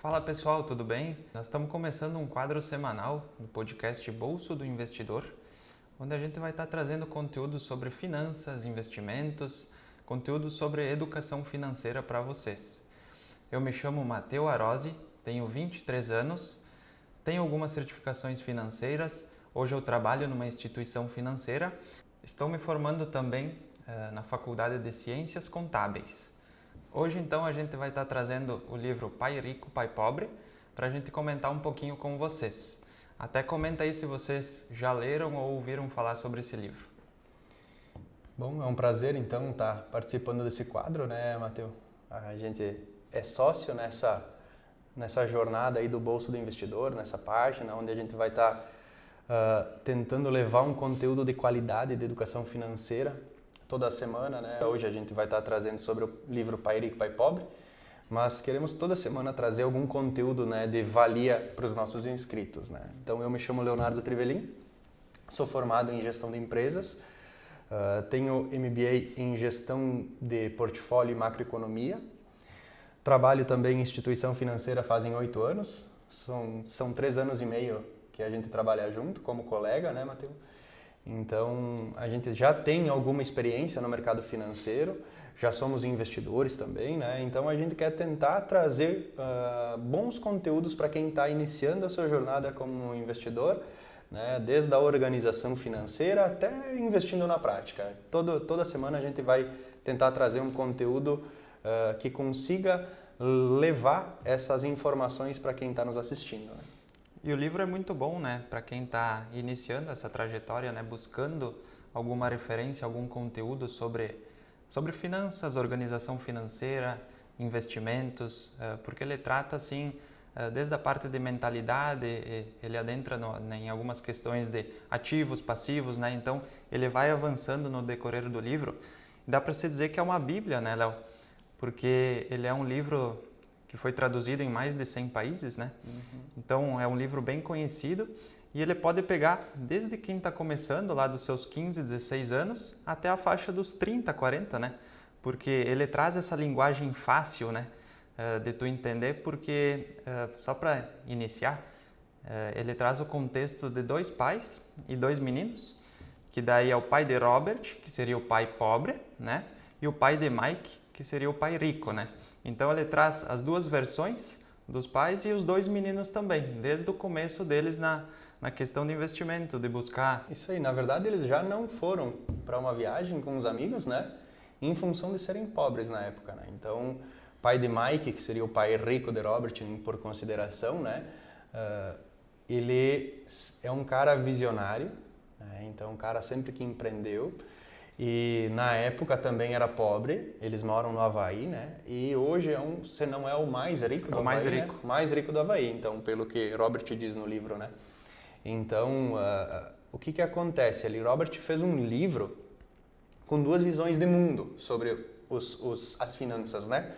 Fala pessoal, tudo bem? Nós estamos começando um quadro semanal no podcast Bolso do Investidor, onde a gente vai estar trazendo conteúdo sobre finanças, investimentos, conteúdo sobre educação financeira para vocês. Eu me chamo Matteo Arosi, tenho 23 anos, tenho algumas certificações financeiras, hoje eu trabalho numa instituição financeira, estou me formando também na Faculdade de Ciências Contábeis. Hoje, então, a gente vai estar trazendo o livro Pai Rico, Pai Pobre, para a gente comentar um pouquinho com vocês. Até comenta aí se vocês já leram ou ouviram falar sobre esse livro. Bom, é um prazer, então, estar participando desse quadro, né, Matteo? A gente é sócio nessa jornada aí do Bolso do Investidor, nessa página, onde a gente vai estar tentando levar um conteúdo de qualidade de educação financeira toda semana, né? Hoje a gente vai estar trazendo sobre o livro Pai Rico, Pai Pobre, mas queremos toda semana trazer algum conteúdo, né, de valia para os nossos inscritos, né? Então eu me chamo Leonardo Trivelin, sou formado em gestão de empresas, tenho MBA em gestão de portfólio e macroeconomia, trabalho também em instituição financeira fazem 8 anos, são 3 anos e meio que a gente trabalha junto como colega, né, Matteo? Então, a gente já tem alguma experiência no mercado financeiro, já somos investidores também, né? Então, a gente quer tentar trazer bons conteúdos para quem está iniciando a sua jornada como investidor, né? Desde a organização financeira até investindo na prática. Toda semana a gente vai tentar trazer um conteúdo que consiga levar essas informações para quem está nos assistindo, né? E o livro é muito bom, né, para quem está iniciando essa trajetória, né, buscando alguma referência, algum conteúdo sobre finanças, organização financeira, investimentos, porque ele trata, assim, desde a parte de mentalidade, ele adentra em algumas questões de ativos, passivos, né, então ele vai avançando no decorrer do livro. Dá para se dizer que é uma bíblia, né, Léo? Porque ele é um livro que foi traduzido em mais de 100 países, né? Então, é um livro bem conhecido e ele pode pegar desde quem está começando, lá dos seus 15, 16 anos, até a faixa dos 30, 40, né? Porque ele traz essa linguagem fácil, né? De tu entender, porque, só para iniciar, ele traz o contexto de 2 pais e 2 meninos, que daí é o pai de Robert, que seria o pai pobre, né? E o pai de Mike, que seria o pai rico, né? Então ele traz as 2 versões dos pais e os 2 meninos também, desde o começo deles na questão de investimento, de buscar. Isso aí, na verdade eles já não foram para uma viagem com os amigos, né? Em função de serem pobres na época, né? Então, pai de Mike, que seria o pai rico de Robert, por consideração, né? Ele é um cara visionário, né? Então um cara sempre que empreendeu. E na época também era pobre, eles moram no Havaí, né? E hoje se não é o mais rico do Havaí, mais rico. né? Mais rico do Havaí, então, pelo que Robert diz no livro, né? Então, o que acontece ali? Robert fez um livro com 2 visões de mundo sobre as finanças, né?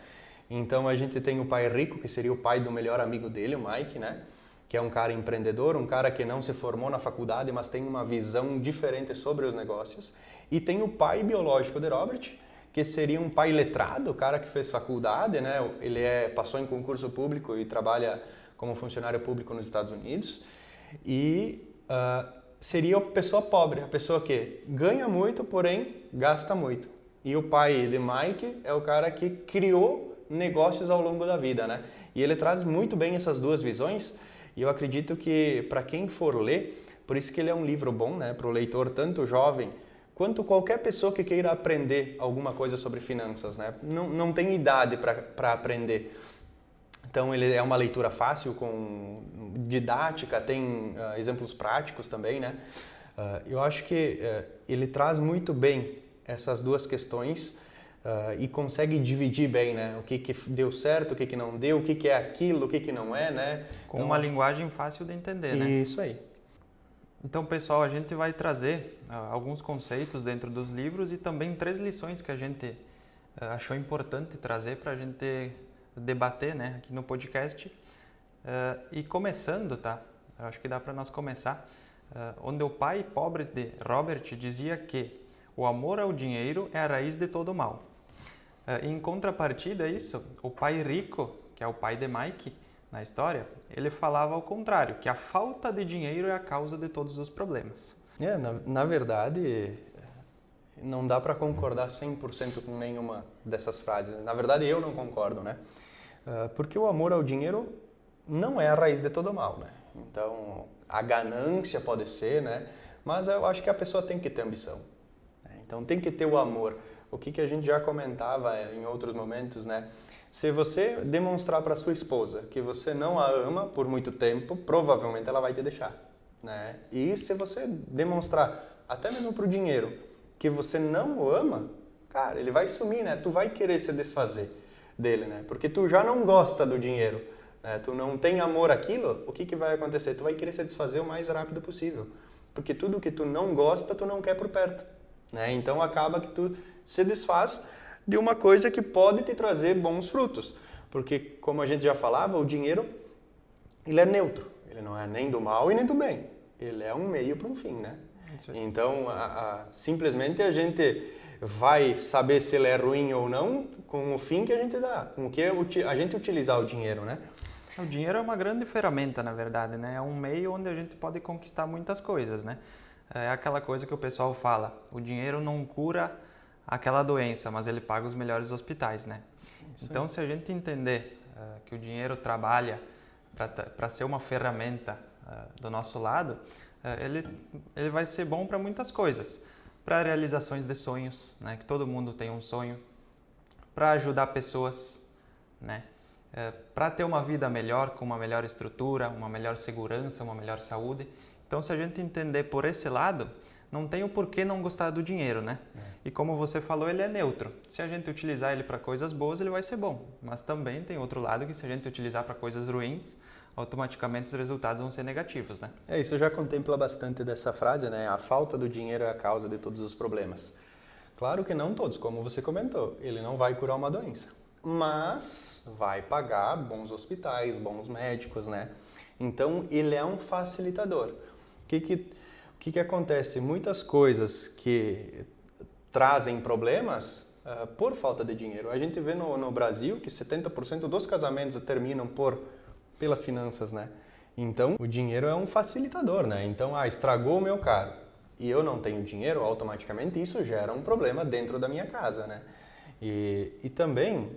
Então, a gente tem o pai rico, que seria o pai do melhor amigo dele, o Mike, né? Que é um cara empreendedor, um cara que não se formou na faculdade, mas tem uma visão diferente sobre os negócios. E tem o pai biológico de Robert, que seria um pai letrado, o cara que fez faculdade, né? Ele passou em concurso público e trabalha como funcionário público nos Estados Unidos. E seria a pessoa pobre, a pessoa que ganha muito, porém gasta muito. E o pai de Mike é o cara que criou negócios ao longo da vida, né? E ele traz muito bem essas 2 visões. E eu acredito que para quem for ler, por isso que ele é um livro bom, né? Para o leitor tanto jovem quanto qualquer pessoa que queira aprender alguma coisa sobre finanças, né? Não tem idade para aprender. Então, ele é uma leitura fácil, com didática, tem exemplos práticos também, né? Eu acho que ele traz muito bem essas 2 questões e consegue dividir bem, né? O que deu certo, o que não deu, o que é aquilo, o que não é, né? Com uma linguagem fácil de entender, né? Isso aí. Então, pessoal, a gente vai trazer alguns conceitos dentro dos livros e também 3 lições que a gente achou importante trazer para a gente debater, né, aqui no podcast. E começando, tá? Eu acho que dá para nós começar. Onde o pai pobre de Robert dizia que o amor ao dinheiro é a raiz de todo mal. Em contrapartida a isso, o pai rico, que é o pai de Mike, na história, ele falava ao contrário, que a falta de dinheiro é a causa de todos os problemas. Na verdade, não dá para concordar 100% com nenhuma dessas frases. Na verdade, eu não concordo, né? Porque o amor ao dinheiro não é a raiz de todo mal, né? Então, a ganância pode ser, né? Mas eu acho que a pessoa tem que ter ambição, né? Então, tem que ter o amor. O que a gente já comentava em outros momentos, né? Se você demonstrar para sua esposa que você não a ama por muito tempo, provavelmente ela vai te deixar, né? E se você demonstrar, até mesmo para o dinheiro, que você não o ama, cara, ele vai sumir, né? Tu vai querer se desfazer dele, né? Porque tu já não gosta do dinheiro, né? Tu não tem amor àquilo, o que vai acontecer? Tu vai querer se desfazer o mais rápido possível. Porque tudo que tu não gosta, tu não quer por perto, né? Então acaba que tu se desfaz de uma coisa que pode te trazer bons frutos. Porque, como a gente já falava, o dinheiro, ele é neutro. Ele não é nem do mal e nem do bem. Ele é um meio para um fim, né? Então, simplesmente a gente vai saber se ele é ruim ou não com o fim que a gente dá, com o que a gente utilizar o dinheiro, né? O dinheiro é uma grande ferramenta, na verdade, né? É um meio onde a gente pode conquistar muitas coisas, né? É aquela coisa que o pessoal fala, o dinheiro não cura aquela doença, mas ele paga os melhores hospitais, né? Então, se a gente entender que o dinheiro trabalha para ser uma ferramenta do nosso lado, ele vai ser bom para muitas coisas. Para realizações de sonhos, né? Que todo mundo tem um sonho. Para ajudar pessoas, né? Para ter uma vida melhor, com uma melhor estrutura, uma melhor segurança, uma melhor saúde. Então, se a gente entender por esse lado, não tem o porquê não gostar do dinheiro, né? E como você falou, ele é neutro. Se a gente utilizar ele para coisas boas, ele vai ser bom. Mas também tem outro lado que se a gente utilizar para coisas ruins, automaticamente os resultados vão ser negativos, né? Isso já contempla bastante dessa frase, né? A falta do dinheiro é a causa de todos os problemas. Claro que não todos, como você comentou. Ele não vai curar uma doença, mas vai pagar bons hospitais, bons médicos, né? Então, ele é um facilitador. O que acontece? Muitas coisas que trazem problemas por falta de dinheiro. A gente vê no Brasil que 70% dos casamentos terminam pelas finanças, né? Então, o dinheiro é um facilitador, né? Então, estragou o meu carro e eu não tenho dinheiro, automaticamente isso gera um problema dentro da minha casa, né? E também,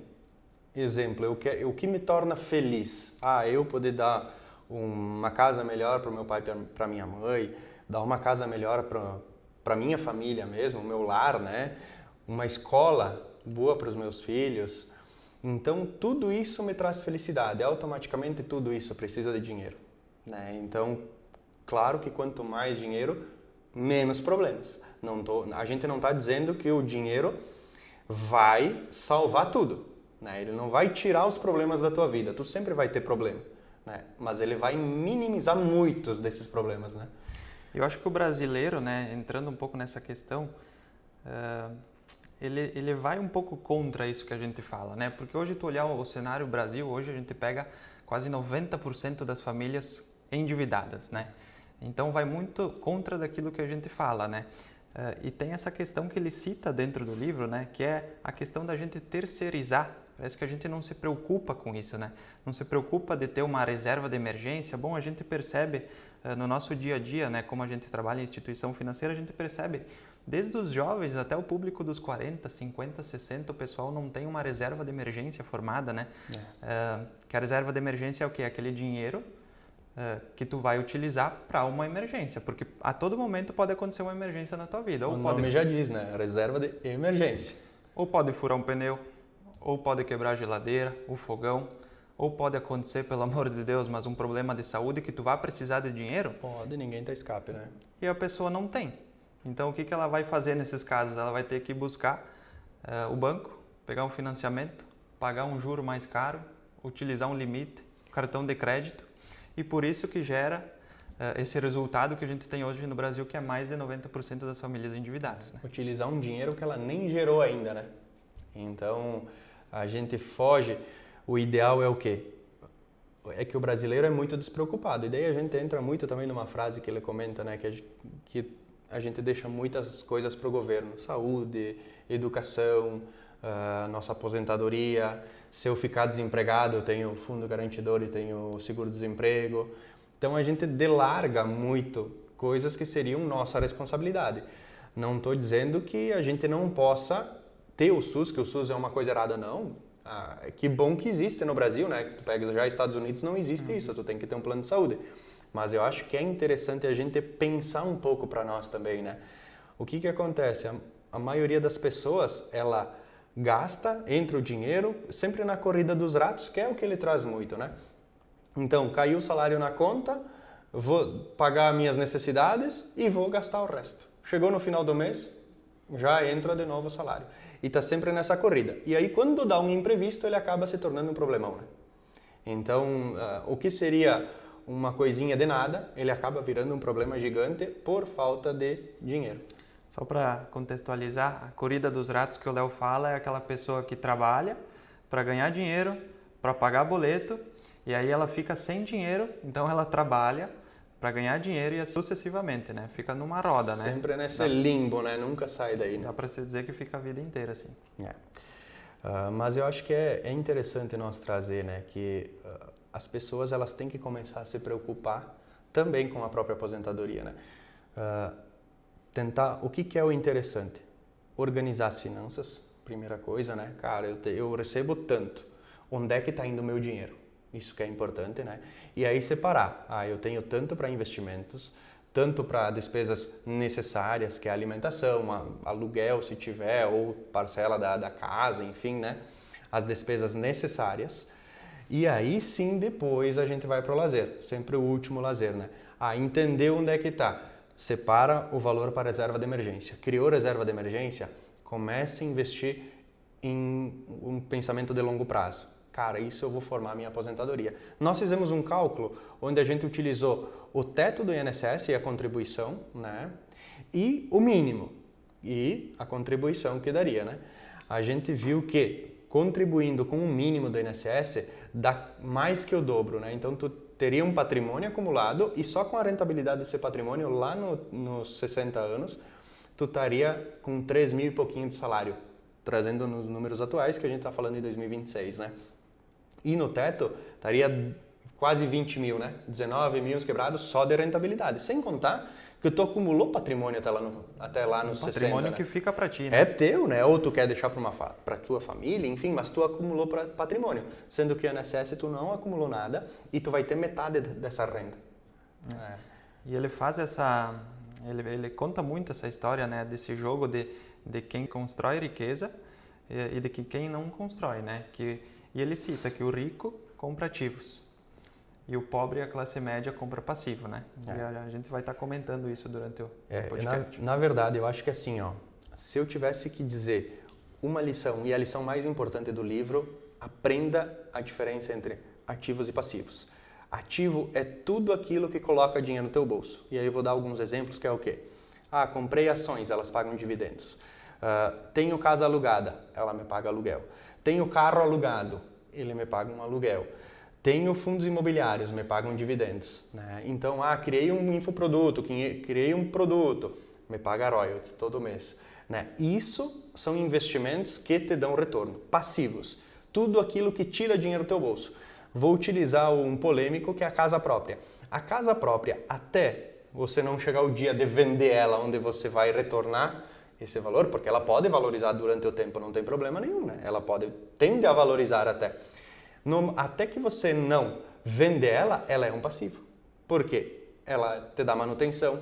exemplo, o que me torna feliz? Eu poder dar uma casa melhor para o meu pai e para minha mãe, dar uma casa melhor para minha família mesmo, o meu lar, né? Uma escola boa para os meus filhos. Então, tudo isso me traz felicidade. Automaticamente, tudo isso precisa de dinheiro, né? Então, claro que quanto mais dinheiro, menos problemas. A gente não está dizendo que o dinheiro vai salvar tudo, né? Ele não vai tirar os problemas da tua vida. Tu sempre vai ter problema, né? Mas ele vai minimizar muitos desses problemas, né? Eu acho que o brasileiro, né, entrando um pouco nessa questão, ele vai um pouco contra isso que a gente fala, né? Porque hoje tu olhar o cenário Brasil, hoje a gente pega quase 90% das famílias endividadas, né? Então vai muito contra daquilo que a gente fala, né? E tem essa questão que ele cita dentro do livro, né? Que é a questão da gente terceirizar. Parece que a gente não se preocupa com isso, né? Não se preocupa de ter uma reserva de emergência. Bom, a gente percebe no nosso dia a dia, né? Como a gente trabalha em instituição financeira, a gente percebe desde os jovens até o público dos 40, 50, 60, o pessoal não tem uma reserva de emergência formada, né? Que a reserva de emergência é o quê? Aquele dinheiro que tu vai utilizar para uma emergência, porque a todo momento pode acontecer uma emergência na tua vida. O nome já diz, né? Reserva de emergência. Ou pode furar um pneu, ou pode quebrar a geladeira, o fogão, ou pode acontecer, pelo amor de Deus, mas um problema de saúde que tu vai precisar de dinheiro. Pode, ninguém tá escape, né? E a pessoa não tem. Então, o que ela vai fazer nesses casos? Ela vai ter que buscar o banco, pegar um financiamento, pagar um juro mais caro, utilizar um limite, cartão de crédito, e por isso que gera esse resultado que a gente tem hoje no Brasil, que é mais de 90% das famílias endividadas, né? Utilizar um dinheiro que ela nem gerou ainda, né? Então, a gente foge. O ideal é o quê? É que o brasileiro é muito despreocupado. E daí a gente entra muito também numa frase que ele comenta, né? Que a gente deixa muitas coisas para o governo. Saúde, educação, nossa aposentadoria. Se eu ficar desempregado, eu tenho fundo garantidor e tenho seguro-desemprego. Então a gente delarga muito coisas que seriam nossa responsabilidade. Não estou dizendo que a gente não possa ter o SUS, que o SUS é uma coisa errada, não. Que bom que existe no Brasil, né? Que tu pega já Estados Unidos, não existe isso, tu tem que ter um plano de saúde. Mas eu acho que é interessante a gente pensar um pouco para nós também, né? O que acontece? A maioria das pessoas, ela gasta, entra o dinheiro, sempre na corrida dos ratos, que é o que ele traz muito, né? Então, caiu o salário na conta, vou pagar minhas necessidades e vou gastar o resto. Chegou no final do mês, já entra de novo o salário. E está sempre nessa corrida. E aí, quando dá um imprevisto, ele acaba se tornando um problemão, né? Então, o que seria uma coisinha de nada, ele acaba virando um problema gigante por falta de dinheiro. Só para contextualizar, a corrida dos ratos que o Léo fala é aquela pessoa que trabalha para ganhar dinheiro, para pagar boleto, e aí ela fica sem dinheiro, então ela trabalha para ganhar dinheiro e sucessivamente, né? Fica numa roda, né? Sempre nesse limbo, né? Nunca sai daí, né? Dá para se dizer que fica a vida inteira assim. Mas eu acho que é interessante nós trazer, né? Que as pessoas elas têm que começar a se preocupar também com a própria aposentadoria, né? O que é o interessante? Organizar as finanças, primeira coisa, né? Cara, eu recebo tanto, onde é que está indo o meu dinheiro? Isso que é importante, né? E aí separar, eu tenho tanto para investimentos, tanto para despesas necessárias, que é alimentação, aluguel se tiver, ou parcela da casa, enfim, né? As despesas necessárias. E aí sim, depois a gente vai para o lazer, sempre o último lazer, né? Entender onde é que está. Separa o valor para reserva de emergência. Criou reserva de emergência? Comece a investir em um pensamento de longo prazo. Cara, isso eu vou formar a minha aposentadoria. Nós fizemos um cálculo onde a gente utilizou o teto do INSS e a contribuição, né? E o mínimo e a contribuição que daria, né? A gente viu que contribuindo com o mínimo do INSS dá mais que o dobro, né? Então tu teria um patrimônio acumulado e só com a rentabilidade desse patrimônio lá nos 60 anos, tu estaria com 3 mil e pouquinho de salário, trazendo nos números atuais que a gente está falando em 2026, né? E no teto estaria quase 20 mil, né? 19 mil quebrados só de rentabilidade, sem contar que tu acumulou patrimônio até lá nos 60, patrimônio né? que fica para ti, né? É teu, né? Ou tu quer deixar para tua família, enfim, mas tu acumulou patrimônio, sendo que o INSS tu não acumulou nada e tu vai ter metade dessa renda. E ele faz ele conta muito essa história, né? Desse jogo de quem constrói riqueza e de quem não constrói, né? E ele cita que o rico compra ativos. E o pobre e a classe média compra passivo, né? E a gente vai estar comentando isso durante o podcast. Na verdade, eu acho que assim, se eu tivesse que dizer uma lição, e a lição mais importante do livro, aprenda a diferença entre ativos e passivos. Ativo é tudo aquilo que coloca dinheiro no teu bolso. E aí eu vou dar alguns exemplos, que é o quê? Comprei ações, elas pagam dividendos. Tenho casa alugada, ela me paga aluguel. Tenho carro alugado, ele me paga um aluguel. Tenho fundos imobiliários, me pagam dividendos, né? Então, criei um infoproduto, criei um produto, me paga royalties todo mês, né? Isso são investimentos que te dão retorno, passivos. Tudo aquilo que tira dinheiro do teu bolso. Vou utilizar um polêmico que é a casa própria. A casa própria, até você não chegar o dia de vender ela, onde você vai retornar esse valor, porque ela pode valorizar durante o tempo, não tem problema nenhum, né? Ela tende a valorizar até. Até que você não vende ela é um passivo. Por quê? Ela te dá manutenção,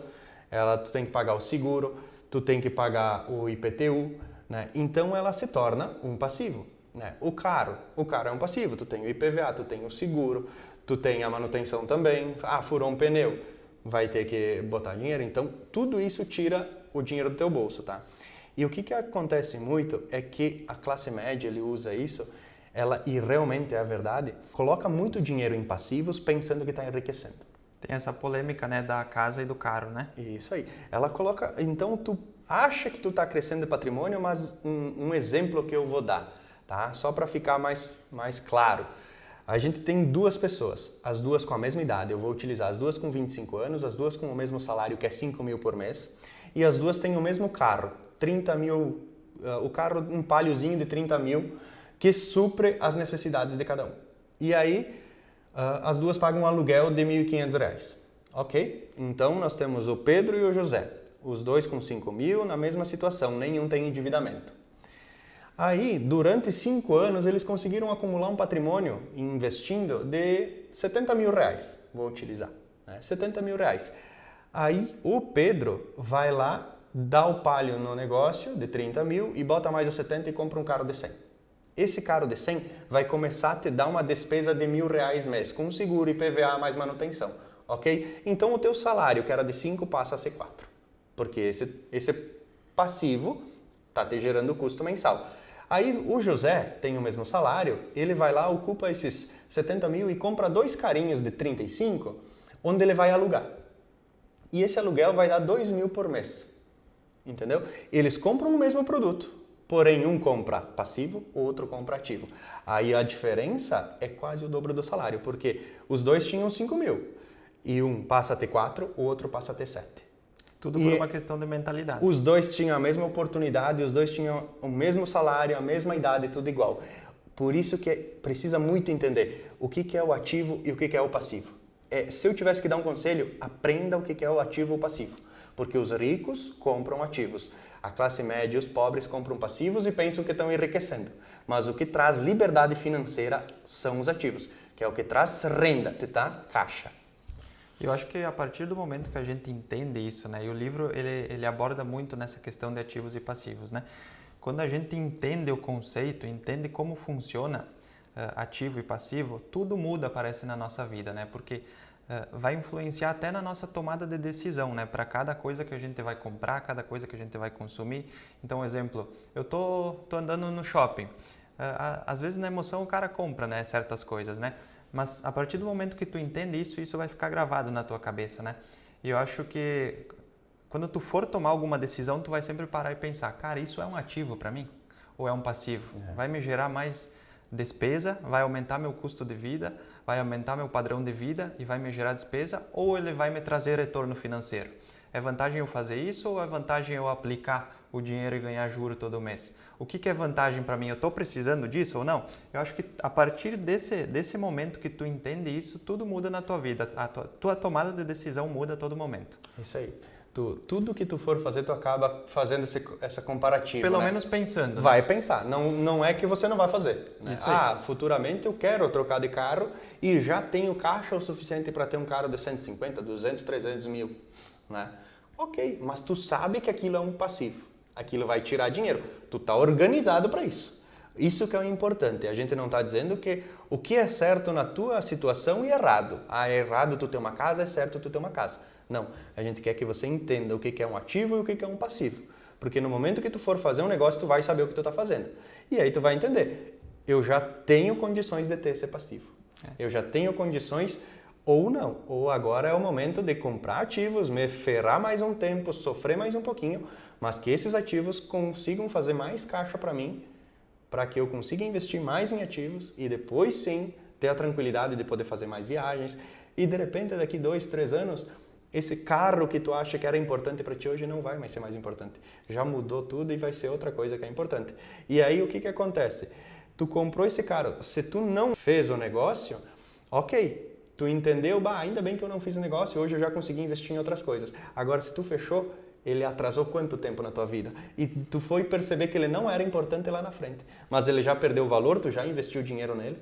tu tem que pagar o seguro, tu tem que pagar o IPTU, né? Então ela se torna um passivo, né? O carro é um passivo, tu tem o IPVA, tu tem o seguro, tu tem a manutenção também, furou um pneu, vai ter que botar dinheiro, então tudo isso tira o dinheiro do teu bolso, tá? E o que acontece muito é que a classe média, ele usa isso, e realmente é a verdade, coloca muito dinheiro em passivos pensando que está enriquecendo. Tem essa polêmica, né, da casa e do carro, né? Isso aí. Ela coloca, então tu acha que tu está crescendo de patrimônio, mas um exemplo que eu vou dar, tá? Só para ficar mais claro. A gente tem duas pessoas, as duas com a mesma idade, eu vou utilizar as duas com 25 anos, as duas com o mesmo salário, que é 5 mil por mês, e as duas têm o mesmo carro, 30 mil o carro, um Paliozinho de 30 mil, que supre as necessidades de cada um. E aí, as duas pagam um aluguel de R$ 1.500. Ok? Então, nós temos o Pedro e o José. Os dois com 5 mil, na mesma situação, nenhum tem endividamento. Aí, durante 5 anos, eles conseguiram acumular um patrimônio investindo de 70 mil reais. Vou utilizar, né? 70 mil reais. Aí, o Pedro vai lá, dá o palio no negócio de 30 mil e bota mais os 70 e compra um carro de 100. Esse carro de 100 vai começar a te dar uma despesa de R$ 1.000 mês, com seguro, IPVA mais manutenção. Ok? Então, o teu salário, que era de 5, passa a ser 4. Porque esse passivo está te gerando custo mensal. Aí o José tem o mesmo salário, ele vai lá, ocupa esses 70 mil e compra 2 carrinhos de 35, onde ele vai alugar. E esse aluguel vai dar 2 mil por mês. Entendeu? Eles compram o mesmo produto, porém um compra passivo, o outro compra ativo. Aí a diferença é quase o dobro do salário, porque os dois tinham 5 mil. E um passa a ter 4, o outro passa a ter 7. Tudo por uma questão de mentalidade. Os dois tinham a mesma oportunidade, os dois tinham o mesmo salário, a mesma idade, tudo igual. Por isso que precisa muito entender o que é o ativo e o que é o passivo. Se eu tivesse que dar um conselho, aprenda o que é o ativo ou o passivo. Porque os ricos compram ativos. A classe média e os pobres compram passivos e pensam que estão enriquecendo. Mas o que traz liberdade financeira são os ativos, que é o que traz renda, te dá caixa. Eu acho que a partir do momento que a gente entende isso, né, e o livro ele aborda muito nessa questão de ativos e passivos, né? Quando a gente entende o conceito, entende como funciona ativo e passivo, tudo muda, parece, na nossa vida, né? Porque vai influenciar até na nossa tomada de decisão, né? Para cada coisa que a gente vai comprar, cada coisa que a gente vai consumir. Então, exemplo, eu tô andando no shopping. Às vezes na emoção o cara compra, né, certas coisas, né? Mas a partir do momento que tu entende isso, isso vai ficar gravado na tua cabeça, né? E eu acho que quando tu for tomar alguma decisão, tu vai sempre parar e pensar, cara, isso é um ativo para mim? Ou é um passivo? Vai me gerar mais despesa, vai aumentar meu custo de vida, vai aumentar meu padrão de vida e vai me gerar despesa? Ou ele vai me trazer retorno financeiro? É vantagem eu fazer isso ou é vantagem eu aplicar o dinheiro e ganhar juro todo mês? O que é vantagem para mim? Eu estou precisando disso ou não? Eu acho que a partir desse momento que tu entende isso, tudo muda na tua vida. A tua tomada de decisão muda a todo momento. Isso aí. Tudo que tu for fazer, tu acaba fazendo essa comparativa. Pelo né? menos pensando. Vai pensar. Não é que você não vai fazer. Né? Futuramente eu quero trocar de carro e já tenho caixa o suficiente para ter um carro de 150, 200, 300 mil. Né? Ok, mas tu sabe que aquilo é um passivo. Aquilo vai tirar dinheiro. Tu tá organizado para isso. Isso que é o importante. A gente não está dizendo que o que é certo na tua situação e errado. É errado tu ter uma casa, é certo tu ter uma casa. Não. A gente quer que você entenda o que é um ativo e o que é um passivo. Porque no momento que tu for fazer um negócio, tu vai saber o que tu está fazendo. E aí tu vai entender. Eu já tenho condições de ter esse passivo. Eu já tenho condições ou não. Ou agora é o momento de comprar ativos, me ferrar mais um tempo, sofrer mais um pouquinho, mas que esses ativos consigam fazer mais caixa para mim, para que eu consiga investir mais em ativos e depois sim ter a tranquilidade de poder fazer mais viagens e de repente daqui 2, 3 anos esse carro que tu acha que era importante para ti hoje não vai mais ser mais importante. Já mudou tudo e vai ser outra coisa que é importante. E aí o que acontece? Tu comprou esse carro, se tu não fez o negócio, ok, tu entendeu, ainda bem que eu não fiz o negócio, hoje eu já consegui investir em outras coisas. Agora se tu fechou, ele atrasou quanto tempo na tua vida? E tu foi perceber que ele não era importante lá na frente. Mas ele já perdeu o valor, tu já investiu dinheiro nele.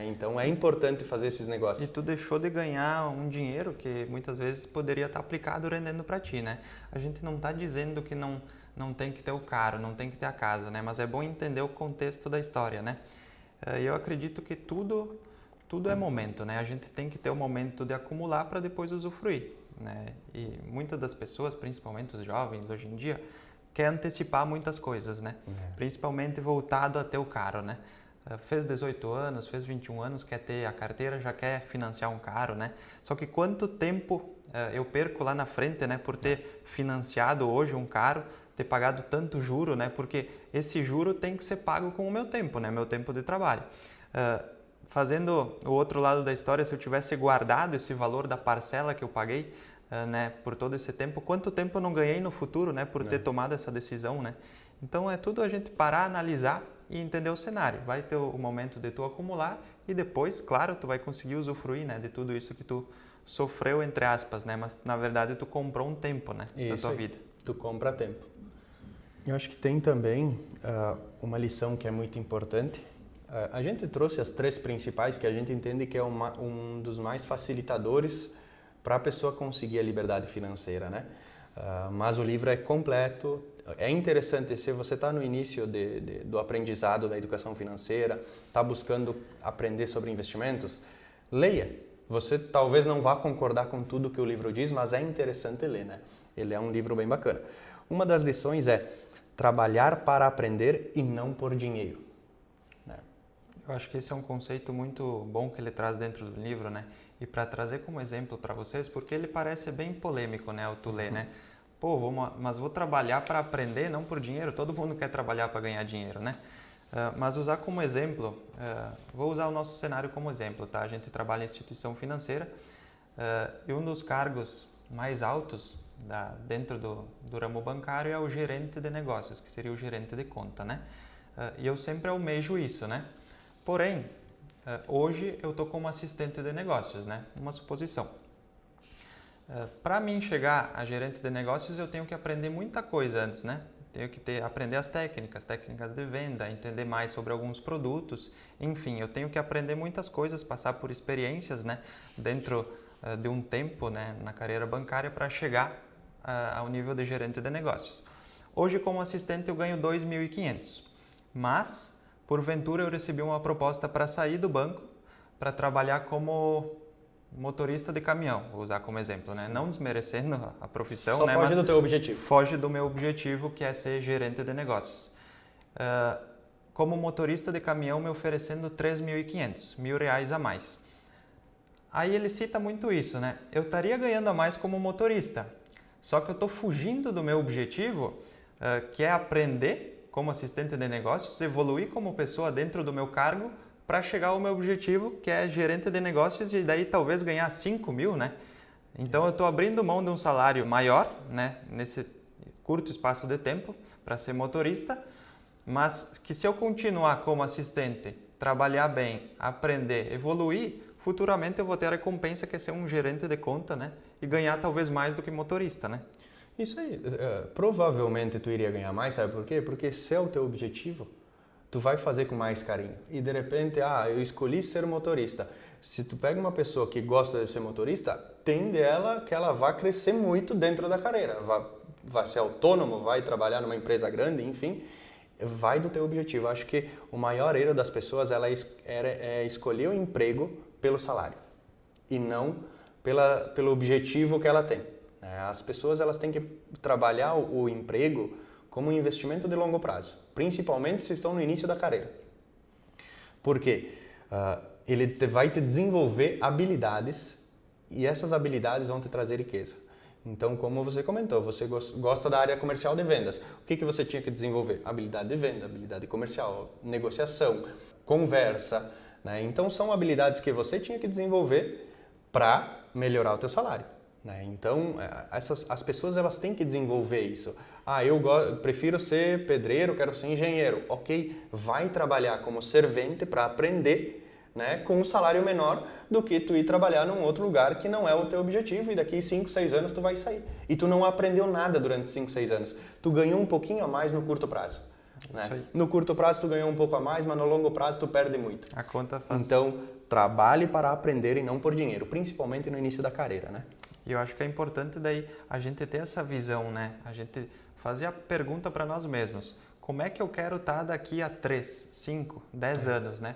Então é importante fazer esses negócios. E tu deixou de ganhar um dinheiro que muitas vezes poderia estar aplicado rendendo para ti, né? A gente não está dizendo que não tem que ter o carro, não tem que ter a casa, né? Mas é bom entender o contexto da história, né? Eu acredito que tudo é momento, né? A gente tem que ter o momento de acumular para depois usufruir. Né? E muitas das pessoas, principalmente os jovens hoje em dia, quer antecipar muitas coisas, né? Principalmente voltado a ter o carro, né? Fez 18 anos, fez 21 anos, quer ter a carteira, já quer financiar um carro, né? Só que quanto tempo eu perco lá na frente, né? Por ter financiado hoje um carro, ter pagado tanto juro, né? Porque esse juro tem que ser pago com o meu tempo, né? Meu tempo de trabalho. Fazendo o outro lado da história, se eu tivesse guardado esse valor da parcela que eu paguei, né, por todo esse tempo, quanto tempo eu não ganhei no futuro, né, por ter tomado essa decisão, né? Então é tudo a gente parar, analisar e entender o cenário. Vai ter o momento de tu acumular e depois, claro, tu vai conseguir usufruir, né, de tudo isso que tu sofreu, entre aspas, né, mas na verdade tu comprou um tempo, né, da tua vida. Tu compra tempo. Eu acho que tem também uma lição que é muito importante. A gente trouxe as 3 principais que a gente entende que é um dos mais facilitadores para a pessoa conseguir a liberdade financeira, né? Mas o livro é completo. É interessante, se você está no início do aprendizado da educação financeira, está buscando aprender sobre investimentos, leia. Você talvez não vá concordar com tudo que o livro diz, mas é interessante ler, né? Ele é um livro bem bacana. Uma das lições é trabalhar para aprender e não por dinheiro, né? Eu acho que esse é um conceito muito bom que ele traz dentro do livro, né? E para trazer como exemplo para vocês, porque ele parece bem polêmico, né, ao tu ler, né? Pô, mas vou trabalhar para aprender, não por dinheiro. Todo mundo quer trabalhar para ganhar dinheiro, né? Mas usar como exemplo, vou usar o nosso cenário como exemplo, tá? A gente trabalha em instituição financeira e um dos cargos mais altos dentro do ramo bancário é o gerente de negócios, que seria o gerente de conta, né? E eu sempre almejo isso, né? Porém, hoje eu estou como assistente de negócios, né? Uma suposição. Para mim chegar a gerente de negócios, eu tenho que aprender muita coisa antes, né? Tenho que aprender as técnicas de venda, entender mais sobre alguns produtos, enfim, eu tenho que aprender muitas coisas, passar por experiências, né? Dentro de um tempo, né? Na carreira bancária para chegar ao nível de gerente de negócios. Hoje, como assistente, eu ganho 2.500, mas porventura eu recebi uma proposta para sair do banco para trabalhar como motorista de caminhão, vou usar como exemplo, né? Não desmerecendo a profissão, Só né? foge Mas do teu objetivo. foge do meu objetivo, que é ser gerente de negócios. Como motorista de caminhão, me oferecendo 3.500, R$ 1.000 a mais. Aí ele cita muito isso, né? Eu estaria ganhando a mais como motorista, só que eu estou fugindo do meu objetivo, que é aprender como assistente de negócios, evoluir como pessoa dentro do meu cargo para chegar ao meu objetivo, que é gerente de negócios e daí talvez ganhar 5.000, né? Então eu estou abrindo mão de um salário maior, né? Nesse curto espaço de tempo para ser motorista, mas que se eu continuar como assistente, trabalhar bem, aprender, evoluir, futuramente eu vou ter a recompensa que é ser um gerente de conta, né? E ganhar talvez mais do que motorista, né? Isso aí, provavelmente tu iria ganhar mais, sabe por quê? Porque se é o teu objetivo, tu vai fazer com mais carinho. E de repente, eu escolhi ser motorista. Se tu pega uma pessoa que gosta de ser motorista, tende que ela vai crescer muito dentro da carreira. Vai ser autônomo, vai trabalhar numa empresa grande, enfim, vai do teu objetivo. Acho que o maior erro das pessoas é escolher o emprego pelo salário e não pelo objetivo que ela tem. As pessoas elas têm que trabalhar o emprego como um investimento de longo prazo, principalmente se estão no início da carreira. Porque ele vai te desenvolver habilidades e essas habilidades vão te trazer riqueza. Então, como você comentou, você gosta da área comercial de vendas. O que você tinha que desenvolver? Habilidade de venda, habilidade comercial, negociação, conversa, né? Então, são habilidades que você tinha que desenvolver para melhorar o teu salário. Então, as pessoas elas têm que desenvolver isso. Eu prefiro ser pedreiro, quero ser engenheiro. Ok, vai trabalhar como servente para aprender, né, com um salário menor do que tu ir trabalhar num outro lugar que não é o teu objetivo e daqui 5, 6 anos tu vai sair. E tu não aprendeu nada durante 5, 6 anos. Tu ganhou um pouquinho a mais no curto prazo. Né? No curto prazo tu ganhou um pouco a mais, mas no longo prazo tu perde muito. A conta faz. Então, trabalhe para aprender e não por dinheiro, principalmente no início da carreira, né? E eu acho que é importante daí a gente ter essa visão, né? A gente fazer a pergunta para nós mesmos. Como é que eu quero estar daqui a 3, 5, 10 anos, né?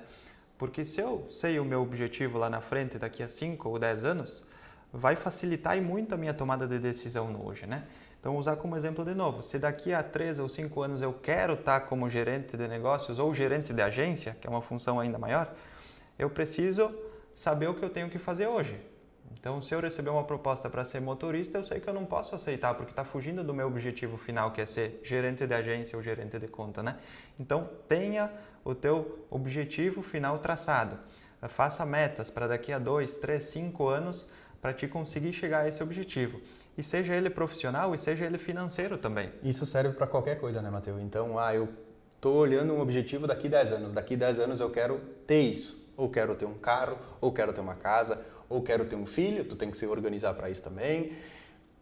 Porque se eu sei o meu objetivo lá na frente, daqui a 5 ou 10 anos, vai facilitar e muito a minha tomada de decisão no hoje, né? Então, usar como exemplo de novo, se daqui a 3 ou 5 anos eu quero estar como gerente de negócios ou gerente de agência, que é uma função ainda maior, eu preciso saber o que eu tenho que fazer hoje. Então, se eu receber uma proposta para ser motorista, eu sei que eu não posso aceitar, porque está fugindo do meu objetivo final, que é ser gerente de agência ou gerente de conta, né? Então, tenha o teu objetivo final traçado. Faça metas para daqui a 2, 3, 5 anos, para te conseguir chegar a esse objetivo. E seja ele profissional e seja ele financeiro também. Isso serve para qualquer coisa, né, Matheus? Então, eu estou olhando um objetivo daqui 10 anos. Daqui 10 anos eu quero ter isso. Ou quero ter um carro, ou quero ter uma casa, ou quero ter um filho. Tu tem que se organizar para isso também.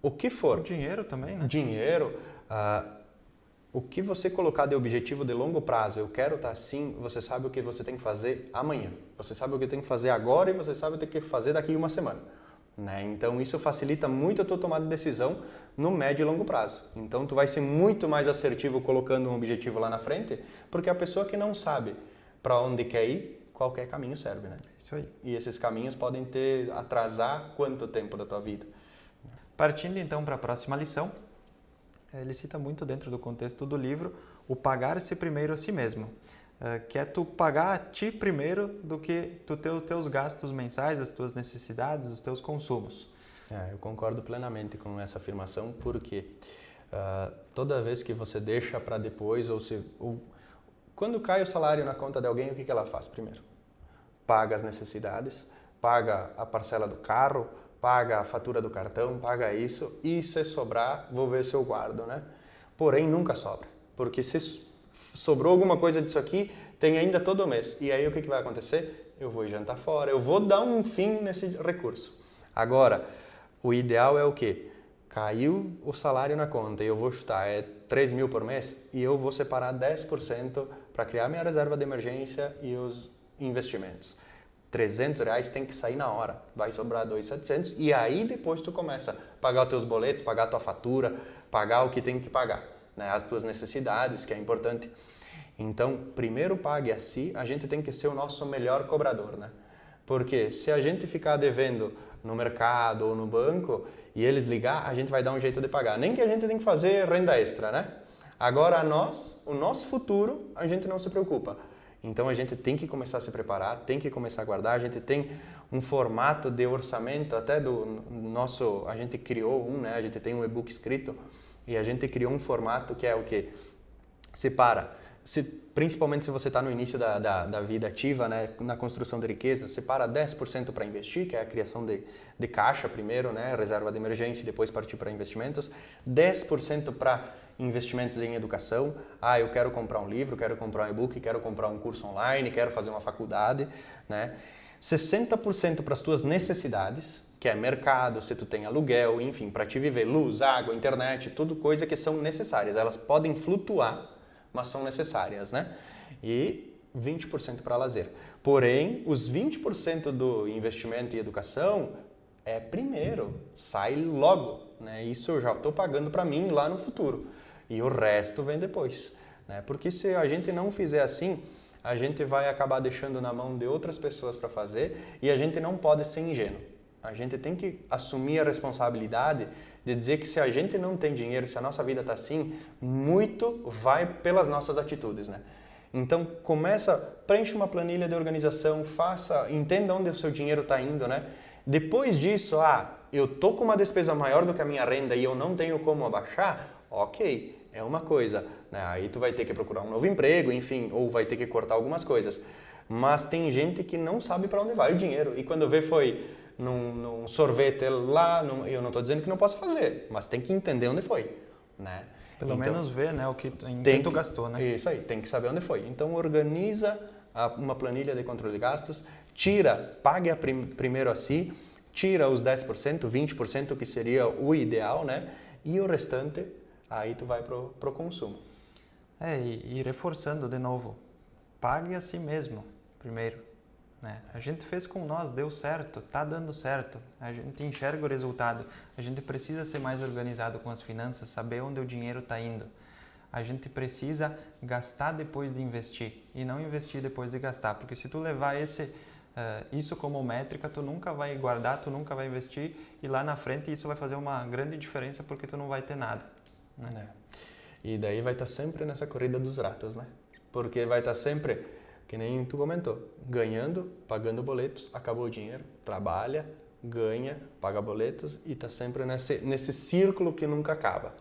O que for. O dinheiro também, né? Dinheiro. O que você colocar de objetivo de longo prazo, eu quero estar assim, você sabe o que você tem que fazer amanhã. Você sabe o que tem que fazer agora e você sabe o que tem que fazer daqui uma semana. Né? Então, isso facilita muito a tua tomada de decisão no médio e longo prazo. Então, tu vai ser muito mais assertivo colocando um objetivo lá na frente, porque a pessoa que não sabe para onde quer ir, qualquer caminho serve, né? Isso aí. E esses caminhos podem atrasar quanto tempo da tua vida? Partindo então para a próxima lição, ele cita muito dentro do contexto do livro o pagar-se primeiro a si mesmo, que é tu pagar a ti primeiro do que tu ter os teus gastos mensais, as tuas necessidades, os teus consumos. Eu concordo plenamente com essa afirmação, porque toda vez que você deixa para depois, quando cai o salário na conta de alguém, o que ela faz primeiro? Paga as necessidades, paga a parcela do carro, paga a fatura do cartão, paga isso, e se sobrar, vou ver se eu guardo, né? Porém, nunca sobra, porque se sobrou alguma coisa disso aqui, tem ainda todo mês. E aí o que vai acontecer? Eu vou jantar fora, eu vou dar um fim nesse recurso. Agora, o ideal é o quê? Caiu o salário na conta e eu vou chutar, 3 mil por mês, e eu vou separar 10% para criar minha reserva de emergência e os investimentos. R$300 tem que sair na hora, vai sobrar 2.700 e aí depois tu começa a pagar os teus boletos, pagar a tua fatura, pagar o que tem que pagar, né? As tuas necessidades, que é importante. Então, primeiro pague a si, a gente tem que ser o nosso melhor cobrador, né? Porque se a gente ficar devendo no mercado ou no banco e eles ligar, a gente vai dar um jeito de pagar. Nem que a gente tem que fazer renda extra, né? Agora, o nosso futuro, a gente não se preocupa. Então, a gente tem que começar a se preparar, tem que começar a guardar. A gente tem um formato de orçamento, até do nosso... A gente criou né? A gente tem um e-book escrito e a gente criou um formato que é o quê? Separa. Principalmente se você está no início da vida ativa, né? Na construção de riqueza, separa 10% para investir, que é a criação de caixa primeiro, né? Reserva de emergência e depois partir para investimentos. 10% para investimentos em educação. Eu quero comprar um livro, quero comprar um e-book, quero comprar um curso online, quero fazer uma faculdade, né? 60% para as tuas necessidades, que é mercado, se tu tem aluguel, enfim, para te viver, luz, água, internet, tudo coisa que são necessárias. Elas podem flutuar, mas são necessárias, né? E 20% para lazer. Porém, os 20% do investimento em educação primeiro, sai logo, né? Isso eu já estou pagando para mim lá no futuro. E o resto vem depois, né? Porque se a gente não fizer assim, a gente vai acabar deixando na mão de outras pessoas para fazer e a gente não pode ser ingênuo. A gente tem que assumir a responsabilidade de dizer que se a gente não tem dinheiro, se a nossa vida está assim, muito vai pelas nossas atitudes, né? Então, preenche uma planilha de organização, entenda onde o seu dinheiro está indo, né? Depois disso, eu tô com uma despesa maior do que a minha renda e eu não tenho como abaixar, ok, é uma coisa, né? Aí tu vai ter que procurar um novo emprego, enfim, ou vai ter que cortar algumas coisas. Mas tem gente que não sabe para onde vai o dinheiro e quando vê foi num sorvete lá, eu não estou dizendo que não possa fazer, mas tem que entender onde foi, né? Pelo menos ver, né, em que tu gastou, né? Isso aí, tem que saber onde foi. Então organiza uma planilha de controle de gastos, pague primeiro a si, tira os 10%, 20% que seria o ideal, né? E o restante, aí tu vai pro consumo. E reforçando de novo, pague a si mesmo primeiro, né? A gente fez com nós, deu certo, tá dando certo, a gente enxerga o resultado, a gente precisa ser mais organizado com as finanças, saber onde o dinheiro está indo. A gente precisa gastar depois de investir e não investir depois de gastar, porque se tu levar isso como métrica, tu nunca vai guardar, tu nunca vai investir e lá na frente isso vai fazer uma grande diferença porque tu não vai ter nada, né? E daí vai estar sempre nessa corrida dos ratos, né? Porque vai estar sempre, que nem tu comentou, ganhando, pagando boletos, acabou o dinheiro, trabalha, ganha, paga boletos e está sempre nesse círculo que nunca acaba.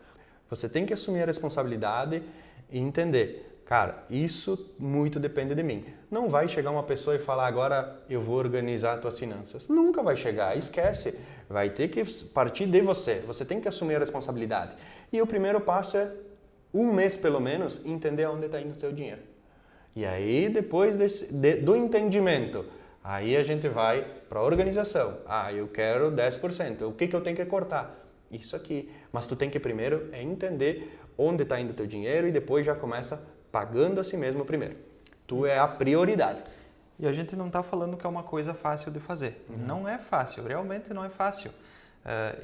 Você tem que assumir a responsabilidade e entender, cara, isso muito depende de mim. Não vai chegar uma pessoa e falar, agora eu vou organizar as tuas finanças. Nunca vai chegar, esquece. Vai ter que partir de você. Você tem que assumir a responsabilidade. E o primeiro passo é, um mês pelo menos, entender aonde está indo o seu dinheiro. E aí, depois do entendimento, aí a gente vai para a organização. Eu quero 10%. O que eu tenho que cortar? Isso aqui. Mas tu tem que primeiro entender onde está indo o teu dinheiro e depois já começa pagando a si mesmo primeiro. Tu é a prioridade. E a gente não está falando que é uma coisa fácil de fazer. Não é fácil, realmente não é fácil.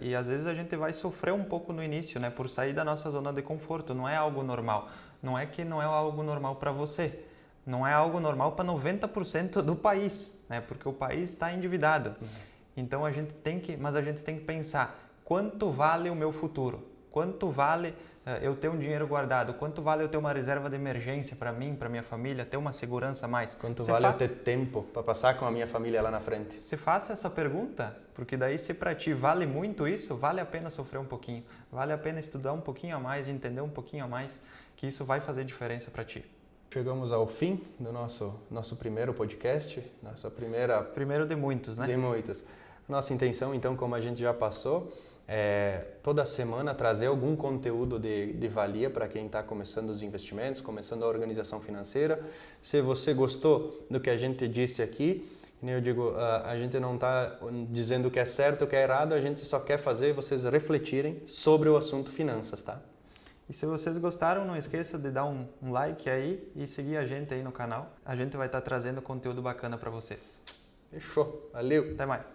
E às vezes a gente vai sofrer um pouco no início, né, por sair da nossa zona de conforto. Não é algo normal. Não é que não é algo normal para você. Não é algo normal para 90% do país, né, porque o país está endividado. Então a gente tem que pensar, quanto vale o meu futuro? Quanto vale eu ter um dinheiro guardado? Quanto vale eu ter uma reserva de emergência para mim, para minha família, ter uma segurança a mais? Quanto vale eu ter tempo para passar com a minha família lá na frente? Se faça essa pergunta, porque daí se para ti vale muito isso, vale a pena sofrer um pouquinho, vale a pena estudar um pouquinho a mais, entender um pouquinho a mais, que isso vai fazer diferença para ti. Chegamos ao fim do nosso primeiro podcast, nossa Primeiro de muitos, né? De muitos. Nossa intenção, então, como a gente já passou, toda semana trazer algum conteúdo de valia para quem está começando os investimentos, começando a organização financeira. Se você gostou do que a gente disse aqui, eu digo, a gente não está dizendo o que é certo ou o que é errado, a gente só quer fazer vocês refletirem sobre o assunto finanças, tá? E se vocês gostaram, não esqueça de dar um like aí e seguir a gente aí no canal. A gente vai estar trazendo conteúdo bacana para vocês. Fechou, valeu! Até mais!